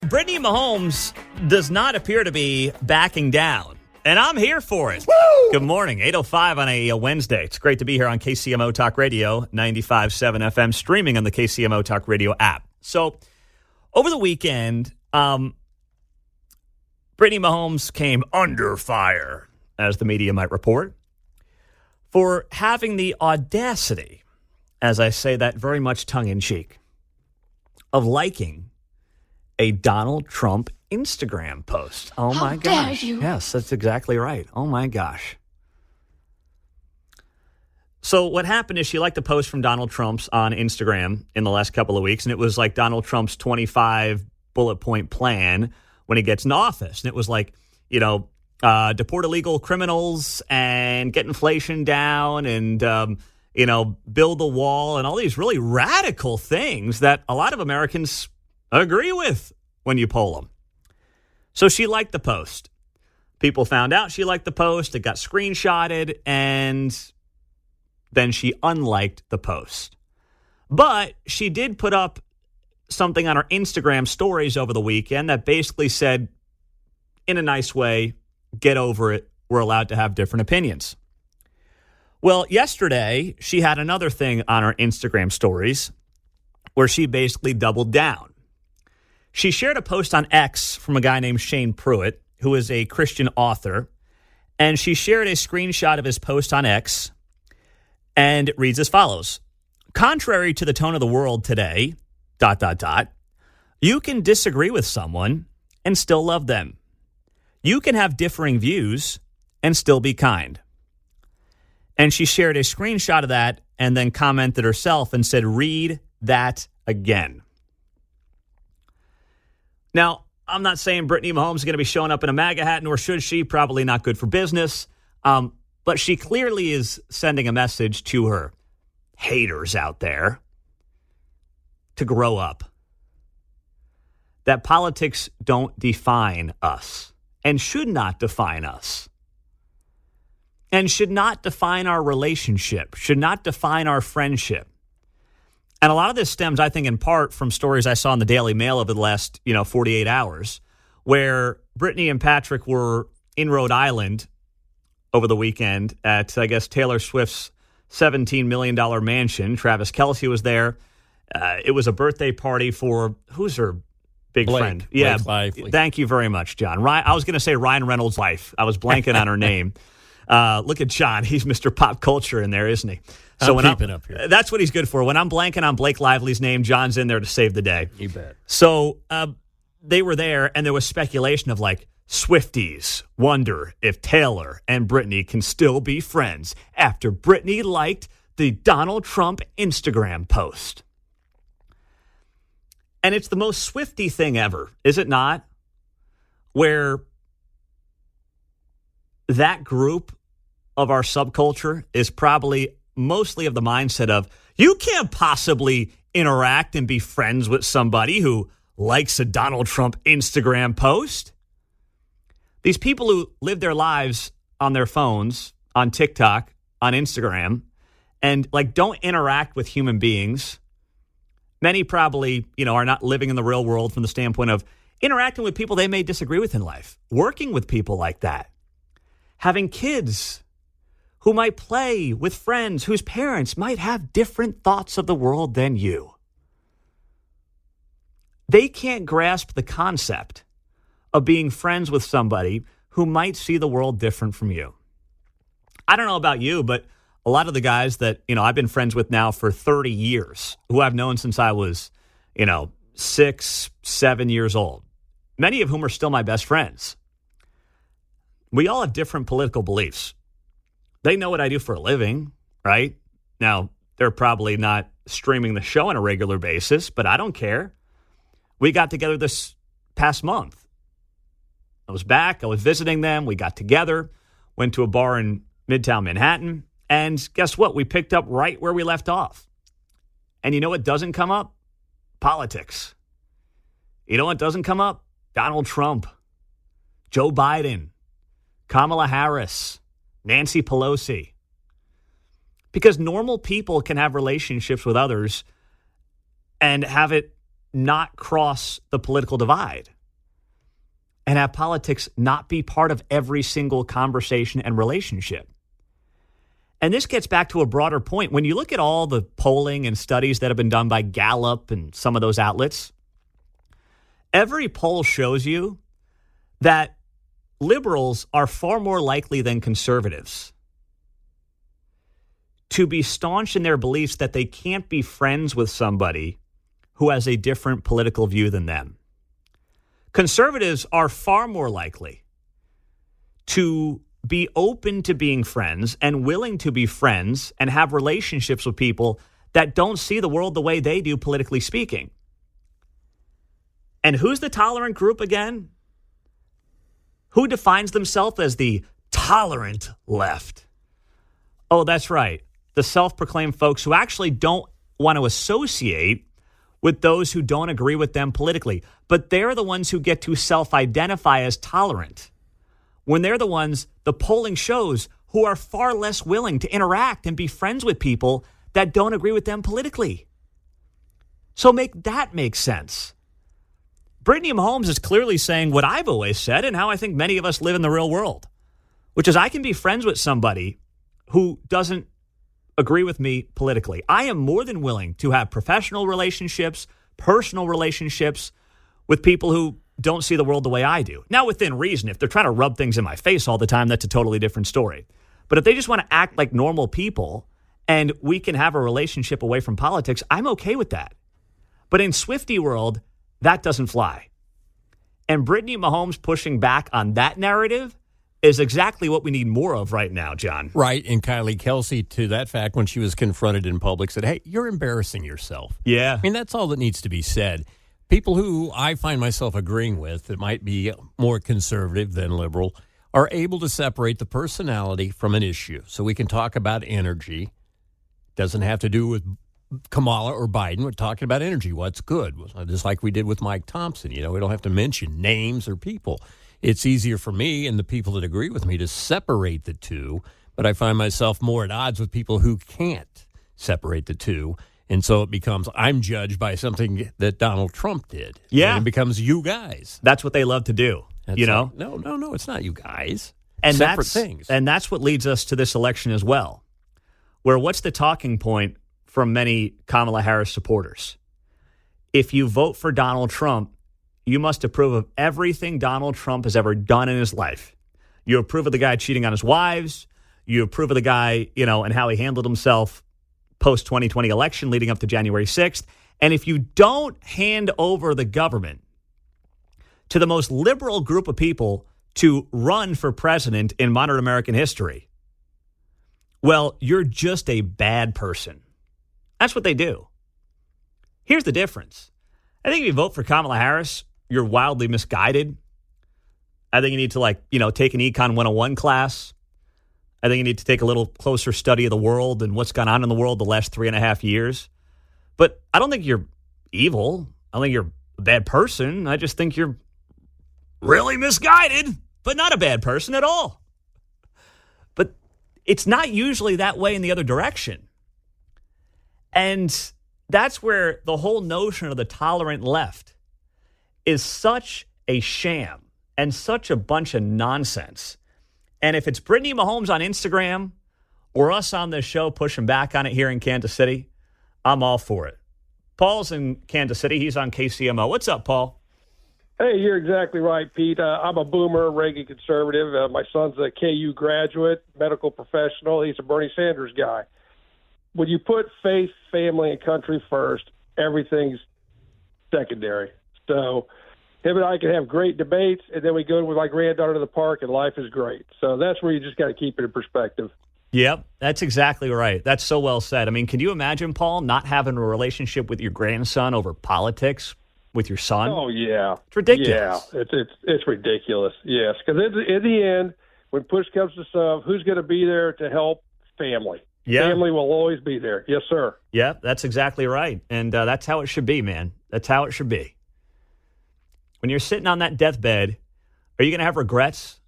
Brittany Mahomes does not appear to be backing down, and I'm here for it. Woo! Good morning, 8:05 on a Wednesday. It's great to be here on KCMO Talk Radio, 95.7 FM, streaming on the KCMO Talk Radio app. So, over the weekend, Brittany Mahomes came under fire, as the media might report, for having the audacity, as I say that very much tongue-in-cheek, of liking a Donald Trump Instagram post. Oh, my gosh. How dare you? Yes, that's exactly right. Oh, my gosh. So what happened is she liked a post from Donald Trump's on Instagram in the last couple of weeks, and it was like Donald Trump's 25 bullet point plan when he gets in office. And it was like, deport illegal criminals and get inflation down and, build the wall and all these really radical things that a lot of Americans agree with when you poll them. So she liked the post. People found out she liked the post. It got screenshotted, and then she unliked the post. But she did put up something on her Instagram stories over the weekend that basically said, in a nice way, get over it. We're allowed to have different opinions. Well, yesterday, she had another thing on her Instagram stories where she basically doubled down. She shared a post on X from a guy named Shane Pruitt, who is a Christian author, and she shared a screenshot of his post on X, and it reads as follows. Contrary to the tone of the world today, ... you can disagree with someone and still love them. You can have differing views and still be kind. And she shared a screenshot of that and then commented herself and said, read that again. Now, I'm not saying Brittany Mahomes is going to be showing up in a MAGA hat, nor should she. Probably not good for business. But she clearly is sending a message to her haters out there to grow up. That politics don't define us and should not define us. And should not define our relationship, should not define our friendship. And a lot of this stems, I think, in part from stories I saw in the Daily Mail over the last, 48 hours, where Brittany and Patrick were in Rhode Island over the weekend at, I guess, Taylor Swift's $17 million mansion. Travis Kelce was there. It was a birthday party for, who's her big friend? Yeah, Lively. Thank you very much, John. I was going to say Ryan Reynolds' wife. I was blanking on her name. Look at John. He's Mr. Pop Culture in there, isn't he? So I'm keeping up here. That's what he's good for. When I'm blanking on Blake Lively's name, John's in there to save the day. You bet. So they were there, and there was speculation of, like, Swifties wonder if Taylor and Brittany can still be friends after Brittany liked the Donald Trump Instagram post. And it's the most Swiftie thing ever, is it not? Where that group of our subculture is probably mostly of the mindset of, you can't possibly interact and be friends with somebody who likes a Donald Trump Instagram post. These people who live their lives on their phones, on TikTok, on Instagram, and don't interact with human beings. Many probably, are not living in the real world from the standpoint of interacting with people they may disagree with in life, working with people like that, having kids who might play with friends whose parents might have different thoughts of the world than you. They can't grasp the concept of being friends with somebody who might see the world different from you. I don't know about you, but a lot of the guys that, I've been friends with now for 30 years, who I've known since I was, 6, 7 years old, many of whom are still my best friends. We all have different political beliefs. They know what I do for a living, right? Now, they're probably not streaming the show on a regular basis, but I don't care. We got together this past month. I was back. I was visiting them. We got together, went to a bar in Midtown Manhattan, and guess what? We picked up right where we left off. And you know what doesn't come up? Politics. You know what doesn't come up? Donald Trump, Joe Biden, Kamala Harris, Nancy Pelosi. Because normal people can have relationships with others and have it not cross the political divide. and have politics not be part of every single conversation and relationship. And this gets back to a broader point. When you look at all the polling and studies that have been done by Gallup and some of those outlets, every poll shows you that liberals are far more likely than conservatives to be staunch in their beliefs that they can't be friends with somebody who has a different political view than them. Conservatives are far more likely to be open to being friends and willing to be friends and have relationships with people that don't see the world the way they do, politically speaking. And who's the tolerant group again? Who defines themselves as the tolerant left? Oh, that's right. The self-proclaimed folks who actually don't want to associate with those who don't agree with them politically. But they're the ones who get to self-identify as tolerant, when they're the ones, the polling shows, who are far less willing to interact and be friends with people that don't agree with them politically. So make that make sense. Brittany Mahomes is clearly saying what I've always said and how I think many of us live in the real world, which is I can be friends with somebody who doesn't agree with me politically. I am more than willing to have professional relationships, personal relationships with people who don't see the world the way I do. Now, within reason, if they're trying to rub things in my face all the time, that's a totally different story. But if they just want to act like normal people and we can have a relationship away from politics, I'm okay with that. But in Swiftie world, that doesn't fly. And Brittany Mahomes pushing back on that narrative is exactly what we need more of right now, John. Right, and Kylie Kelsey, to that fact, when she was confronted in public, said, hey, you're embarrassing yourself. Yeah. I mean, that's all that needs to be said. People who I find myself agreeing with that might be more conservative than liberal are able to separate the personality from an issue. So we can talk about energy. Doesn't have to do with Kamala or Biden. We're talking about energy. What's good? Just like we did with Mike Thompson. You know, we don't have to mention names or people. It's easier for me and the people that agree with me to separate the two, but I find myself more at odds with people who can't separate the two. And so it becomes, I'm judged by something that Donald Trump did. Yeah. And it becomes you guys. That's what they love to do, That's you know? Like, no, it's not you guys. And separate that's, things. And that's what leads us to this election as well, where what's the talking point from many Kamala Harris supporters? If you vote for Donald Trump, you must approve of everything Donald Trump has ever done in his life. You approve of the guy cheating on his wives. You approve of the guy, you know, and how he handled himself post-2020 election leading up to January 6th. And if you don't hand over the government to the most liberal group of people to run for president in modern American history, well, you're just a bad person. That's what they do. Here's the difference. I think if you vote for Kamala Harris, you're wildly misguided. I think you need to, take an Econ 101 class. I think you need to take a little closer study of the world and what's gone on in the world the last 3.5 years. But I don't think you're evil. I don't think you're a bad person. I just think you're really misguided, but not a bad person at all. But it's not usually that way in the other direction. And that's where the whole notion of the tolerant left is such a sham and such a bunch of nonsense. And if it's Brittany Mahomes on Instagram or us on this show pushing back on it here in Kansas City, I'm all for it. Paul's in Kansas City. He's on KCMO. What's up, Paul? Hey, you're exactly right, Pete. I'm a boomer, Reagan conservative. My son's a KU graduate, medical professional. He's a Bernie Sanders guy. When you put faith, family, and country first, everything's secondary. So him and I can have great debates, and then we go with my granddaughter to the park, and life is great. So that's where you just got to keep it in perspective. Yep, that's exactly right. That's so well said. I mean, can you imagine, Paul, not having a relationship with your grandson over politics with your son? Oh, yeah. It's ridiculous. Yeah, it's ridiculous, yes. Because in the end, when push comes to shove, who's going to be there to help? Family. Yeah. Family will always be there. Yes, sir. Yeah, that's exactly right. And that's how it should be, man. That's how it should be. When you're sitting on that deathbed, are you going to have regrets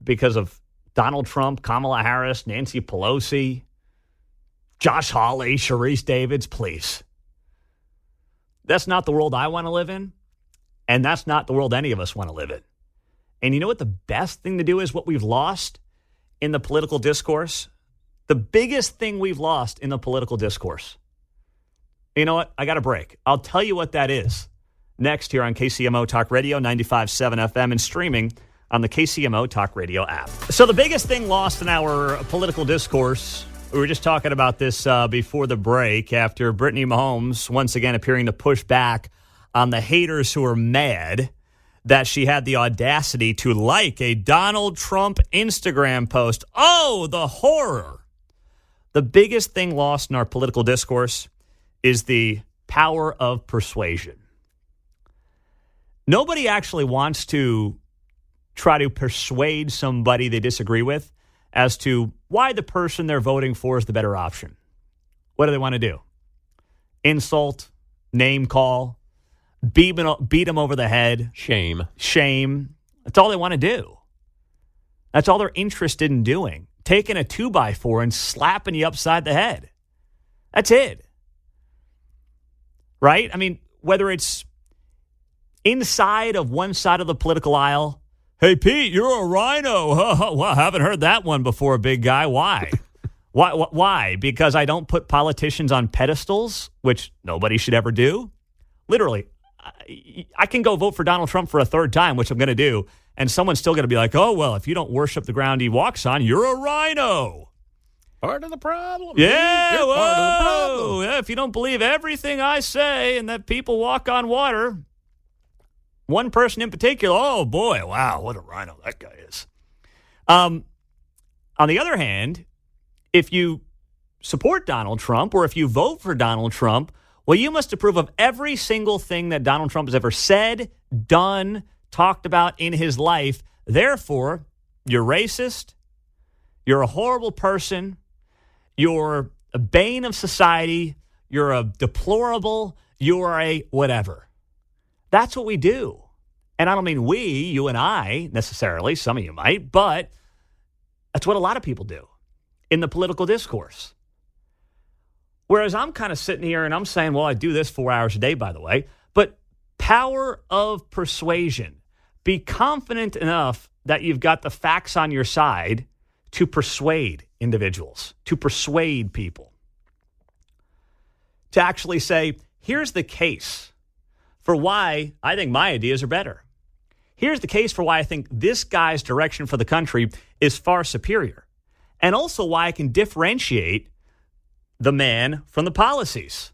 because of Donald Trump, Kamala Harris, Nancy Pelosi, Josh Hawley, Sharice Davids? Please. That's not the world I want to live in, and that's not the world any of us want to live in. And you know what the best thing to do is, what we've lost in the political discourse? The biggest thing we've lost in the political discourse. You know what? I got a break. I'll tell you what that is next here on KCMO Talk Radio, 95.7 FM, and streaming on the KCMO Talk Radio app. So the biggest thing lost in our political discourse, we were just talking about this before the break, after Brittany Mahomes once again appearing to push back on the haters who are mad that she had the audacity to like a Donald Trump Instagram post. Oh, the horror. The biggest thing lost in our political discourse is the power of persuasion. Nobody actually wants to try to persuade somebody they disagree with as to why the person they're voting for is the better option. What do they want to do? Insult, name call, beat them over the head. Shame. That's all they want to do. That's all they're interested in doing. Taking a 2x4 and slapping you upside the head. That's it. Right? I mean, whether it's inside of one side of the political aisle, hey, Pete, you're a rhino. Well, I haven't heard that one before, big guy. Why? Why? Because I don't put politicians on pedestals, which nobody should ever do. Literally, I can go vote for Donald Trump for a third time, which I'm going to do, and someone's still going to be like, oh, well, if you don't worship the ground he walks on, you're a rhino. Part of the problem. Yeah, You're part of the problem. Yeah, if you don't believe everything I say and that people walk on water, one person in particular, oh, boy, wow, what a rhino that guy is. On the other hand, if you support Donald Trump or if you vote for Donald Trump, well, you must approve of every single thing that Donald Trump has ever said, done, talked about in his life. Therefore, you're racist, you're a horrible person, you're a bane of society, you're a deplorable, you're a whatever. That's what we do. And I don't mean we, you and I necessarily, some of you might, but that's what a lot of people do in the political discourse. Whereas I'm kind of sitting here and I'm saying, well, I do this 4 hours a day, by the way, but power of persuasion. Be confident enough that you've got the facts on your side to persuade individuals, to persuade people. To actually say, here's the case for why I think my ideas are better. Here's the case for why I think this guy's direction for the country is far superior. And also why I can differentiate the man from the policies.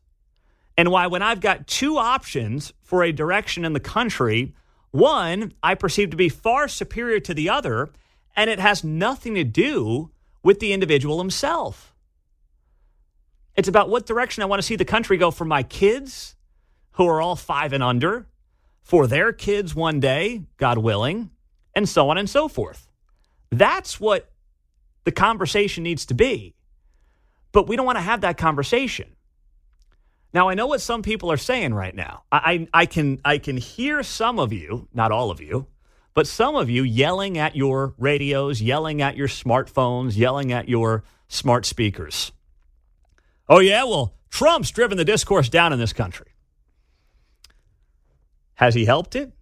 And why when I've got two options for a direction in the country, one I perceive to be far superior to the other, and it has nothing to do with the individual himself. It's about what direction I want to see the country go for my kids, who are all 5 and under, for their kids one day, God willing, and so on and so forth. That's what the conversation needs to be. But we don't want to have that conversation. Now, I know what some people are saying right now. I can hear some of you, not all of you, but some of you yelling at your radios, yelling at your smartphones, yelling at your smart speakers. Oh, yeah, well, Trump's driven the discourse down in this country. Has he helped it?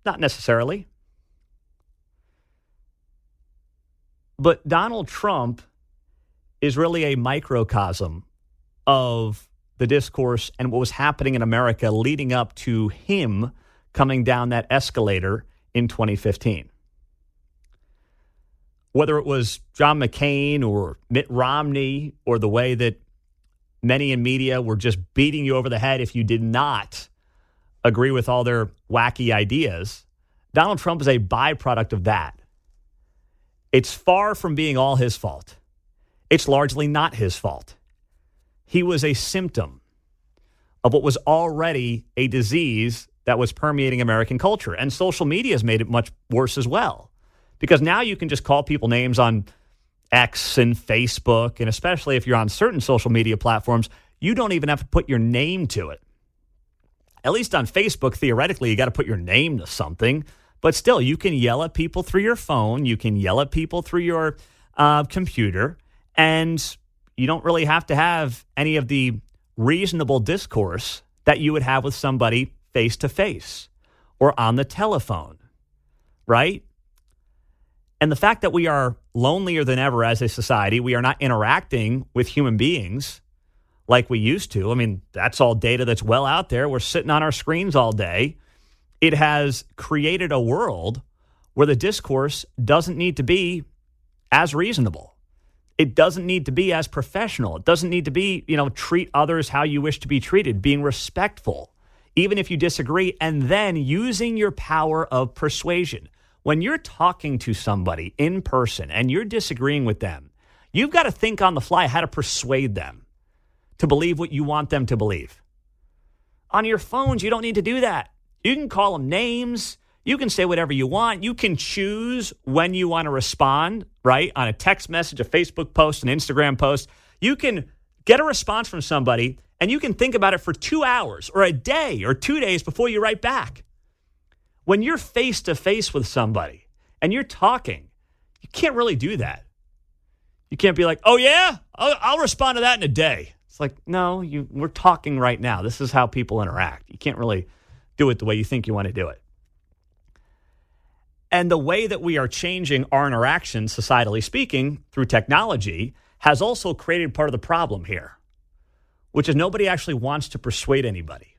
Not necessarily. But Donald Trump is really a microcosm of the discourse and what was happening in America leading up to him coming down that escalator in 2015. Whether it was John McCain or Mitt Romney or the way that many in media were just beating you over the head if you did not agree with all their wacky ideas, Donald Trump is a byproduct of that. It's far from being all his fault. It's largely not his fault. He was a symptom of what was already a disease that was permeating American culture. And social media has made it much worse as well. Because now you can just call people names on X and Facebook, and especially if you're on certain social media platforms, you don't even have to put your name to it. At least on Facebook, theoretically, you got to put your name to something. But still, you can yell at people through your phone. You can yell at people through your computer. And you don't really have to have any of the reasonable discourse that you would have with somebody face to face. or on the telephone, right? And the fact that we are lonelier than ever as a society, we are not interacting with human beings like we used to. I mean, that's all data that's well out there. We're sitting on our screens all day. It has created a world where the discourse doesn't need to be as reasonable. It doesn't need to be as professional. It doesn't need to be, treat others how you wish to be treated, being respectful, even if you disagree, and then using your power of persuasion. When you're talking to somebody in person and you're disagreeing with them, you've got to think on the fly how to persuade them to believe what you want them to believe. On your phones, you don't need to do that. You can call them names. You can say whatever you want. You can choose when you want to respond, right? On a text message, a Facebook post, an Instagram post. You can get a response from somebody and you can think about it for 2 hours or a day or 2 days before you write back. When you're face to face with somebody and you're talking, you can't really do that. You can't be like, oh yeah, I'll respond to that in a day. It's like, no, we're talking right now. This is how people interact. You can't really do it the way you think you want to do it. And the way that we are changing our interactions, societally speaking, through technology, has also created part of the problem here, which is nobody actually wants to persuade anybody.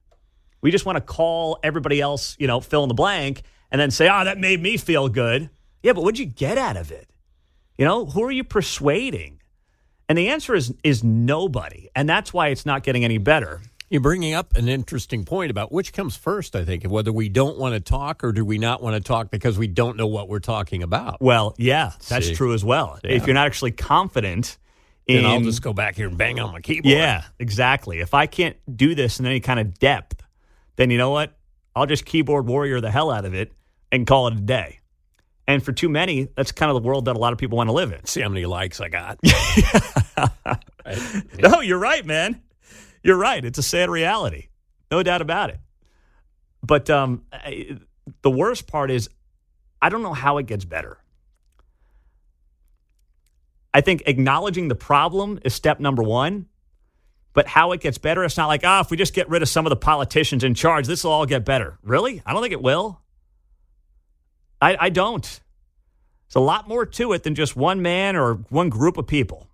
We just want to call everybody else, fill in the blank, and then say, that made me feel good. Yeah, but what'd you get out of it? Who are you persuading? And the answer is nobody. And that's why it's not getting any better. You're bringing up an interesting point about which comes first, I think, and whether we don't want to talk or do we not want to talk because we don't know what we're talking about. Well, yeah, that's true as well. Yeah. If you're not actually confident then I'll just go back here and bang on my keyboard. Yeah, exactly. If I can't do this in any kind of depth, then you know what? I'll just keyboard warrior the hell out of it and call it a day. And for too many, that's kind of the world that a lot of people want to live in. See how many likes I got. Right? No, you're right, man. You're right. It's a sad reality. No doubt about it. But the worst part is I don't know how it gets better. I think acknowledging the problem is step number one. But how it gets better, it's not like, if we just get rid of some of the politicians in charge, this will all get better. Really? I don't think it will. I don't. There's a lot more to it than just one man or one group of people.